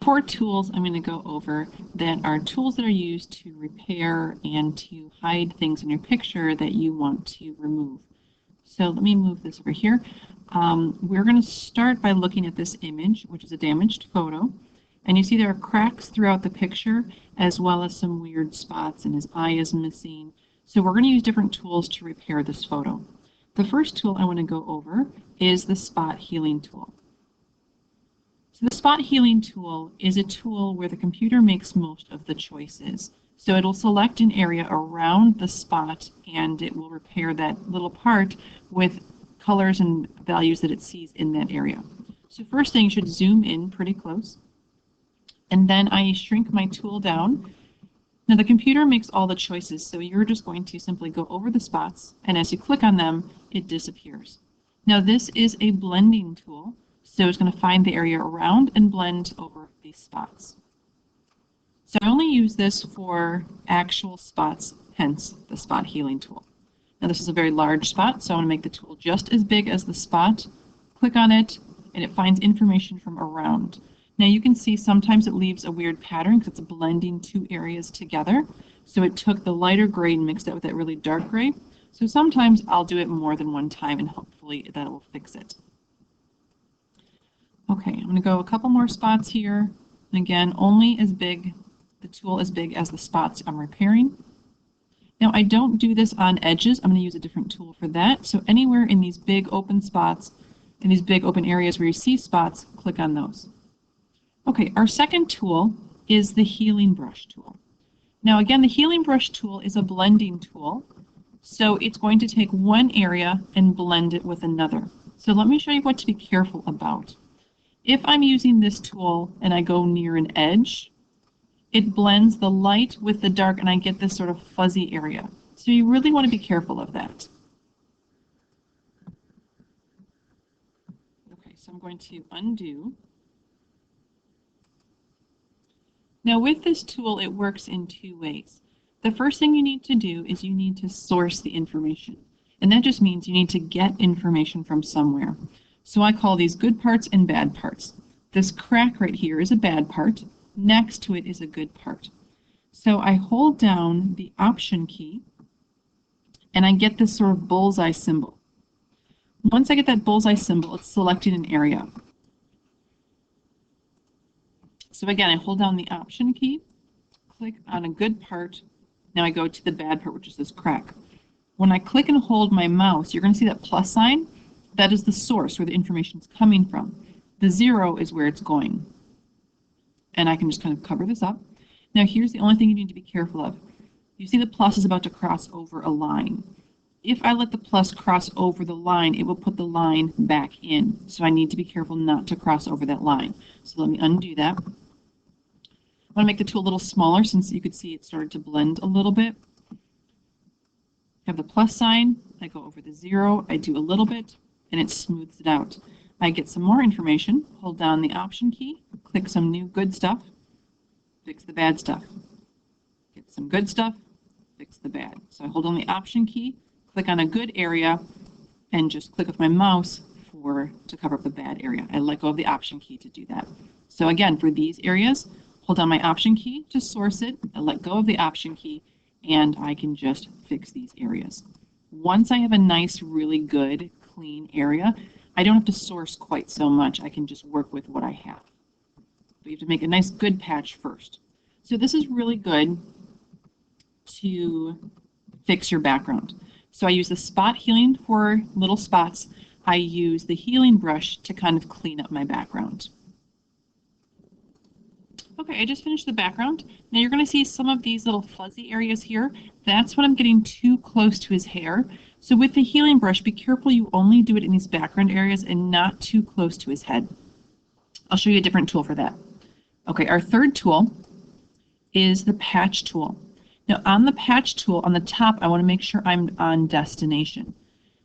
4 tools I'm going to go over that are tools that are used to repair and to hide things in your picture that you want to remove. So let me move this over here. We're going to start by looking at this image, which is a damaged photo. And you see there are cracks throughout the picture, as well as some weird spots, and his eye is missing. So we're going to use different tools to repair this photo. The first tool I want to go over is the spot healing tool. So the spot healing tool is a tool where the computer makes most of the choices. So it'll select an area around the spot and it will repair that little part with colors and values that it sees in that area. So first thing, you should zoom in pretty close. And then I shrink my tool down. Now the computer makes all the choices, so you're just going to simply go over the spots, and as you click on them, it disappears. Now this is a blending tool, so it's going to find the area around and blend over these spots. So I only use this for actual spots, hence the spot healing tool. Now this is a very large spot, so I want to make the tool just as big as the spot. Click on it, and it finds information from around. Now you can see sometimes it leaves a weird pattern because it's blending 2 areas together. So it took the lighter gray and mixed it with that really dark gray. So sometimes I'll do it more than one time and hopefully that will fix it. Okay, I'm going to go a couple more spots here. And again, only as big, the tool as big as the spots I'm repairing. Now I don't do this on edges. I'm going to use a different tool for that. So anywhere in these big open spots, in these big open areas where you see spots, click on those. Okay, our second tool is the healing brush tool. Now again, the healing brush tool is a blending tool. So it's going to take one area and blend it with another. So let me show you what to be careful about. If I'm using this tool and I go near an edge, it blends the light with the dark and I get this sort of fuzzy area. So you really want to be careful of that. Okay, so I'm going to undo. Now with this tool, it works in 2 ways. The first thing you need to do is you need to source the information. And that just means you need to get information from somewhere. So I call these good parts and bad parts. This crack right here is a bad part. Next to it is a good part. So I hold down the Option key and I get this sort of bullseye symbol. Once I get that bullseye symbol, it's selecting an area. So again, I hold down the Option key, click on a good part. Now I go to the bad part, which is this crack. When I click and hold my mouse, you're going to see that plus sign. That is the source where the information is coming from. The 0 is where it's going. And I can just kind of cover this up. Now here's the only thing you need to be careful of. You see the plus is about to cross over a line. If I let the plus cross over the line, it will put the line back in. So I need to be careful not to cross over that line. So let me undo that. I want to make the tool a little smaller since you could see it started to blend a little bit. I have the plus sign, I go over the 0, I do a little bit, and it smooths it out. I get some more information, hold down the Option key, click some new good stuff, fix the bad stuff. Get some good stuff, fix the bad. So I hold down the Option key, click on a good area, and just click with my mouse to cover up the bad area. I let go of the Option key to do that. So again, for these areas, hold down my Option key to source it, I let go of the Option key, and I can just fix these areas. Once I have a nice, really good, clean area, I don't have to source quite so much. I can just work with what I have. But you have to make a nice, good patch first. So this is really good to fix your background. So I use the spot healing for little spots. I use the healing brush to kind of clean up my background. Okay, I just finished the background. Now you're going to see some of these little fuzzy areas here. That's when I'm getting too close to his hair. So with the healing brush, be careful you only do it in these background areas and not too close to his head. I'll show you a different tool for that. Okay, our third tool is the patch tool. Now on the patch tool, on the top, I want to make sure I'm on destination.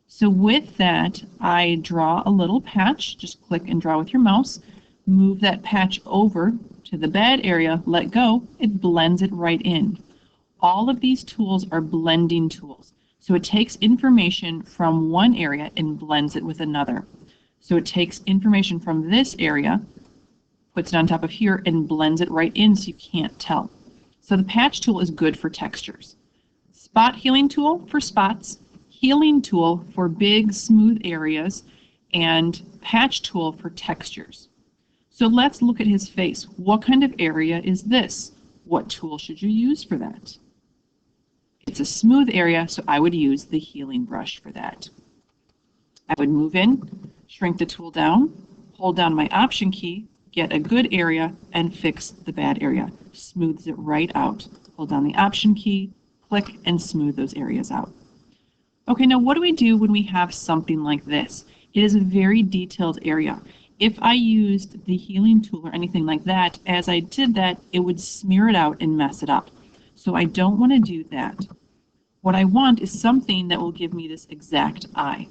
So with that, I draw a little patch. Just click and draw with your mouse. Move that patch over to the bad area, let go, it blends it right in. All of these tools are blending tools. So it takes information from one area and blends it with another. So it takes information from this area, puts it on top of here, and blends it right in so you can't tell. So the patch tool is good for textures. Spot healing tool for spots, healing tool for big smooth areas, and patch tool for textures. So let's look at his face. What kind of area is this? What tool should you use for that? It's a smooth area, so I would use the healing brush for that. I would move in, shrink the tool down, hold down my Option key, get a good area, and fix the bad area. Smooths it right out. Hold down the Option key, click, and smooth those areas out. Okay, now what do we do when we have something like this? It is a very detailed area. If I used the healing tool or anything like that, as I did that, it would smear it out and mess it up. So I don't want to do that. What I want is something that will give me this exact eye.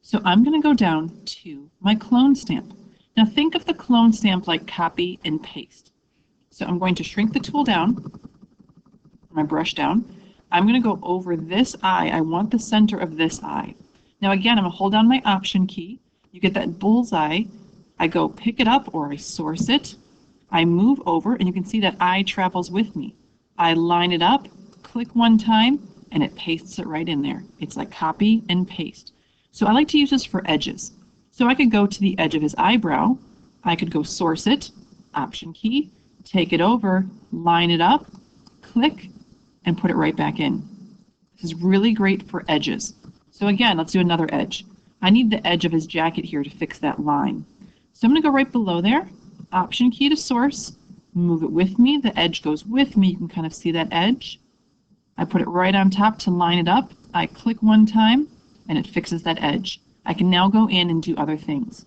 So I'm going to go down to my clone stamp. Now think of the clone stamp like copy and paste. So I'm going to shrink the tool down, my brush down. I'm going to go over this eye. I want the center of this eye. Now again, I'm going to hold down my Option key. You get that bullseye. I go pick it up or I source it. I move over and you can see that eye travels with me. I line it up, click one time, and it pastes it right in there. It's like copy and paste. So I like to use this for edges. So I could go to the edge of his eyebrow. I could go source it, Option key, take it over, line it up, click, and put it right back in. This is really great for edges. So again, let's do another edge. I need the edge of his jacket here to fix that line. So I'm going to go right below there, Option key to source, move it with me. The edge goes with me. You can kind of see that edge. I put it right on top to line it up. I click one time and it fixes that edge. I can now go in and do other things.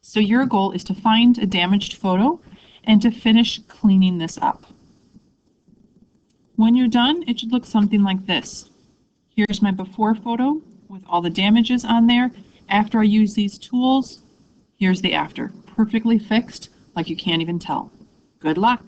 So your goal is to find a damaged photo and to finish cleaning this up. When you're done, it should look something like this. Here's my before photo with all the damages on there. After I use these tools, here's the after. Perfectly fixed, like you can't even tell. Good luck.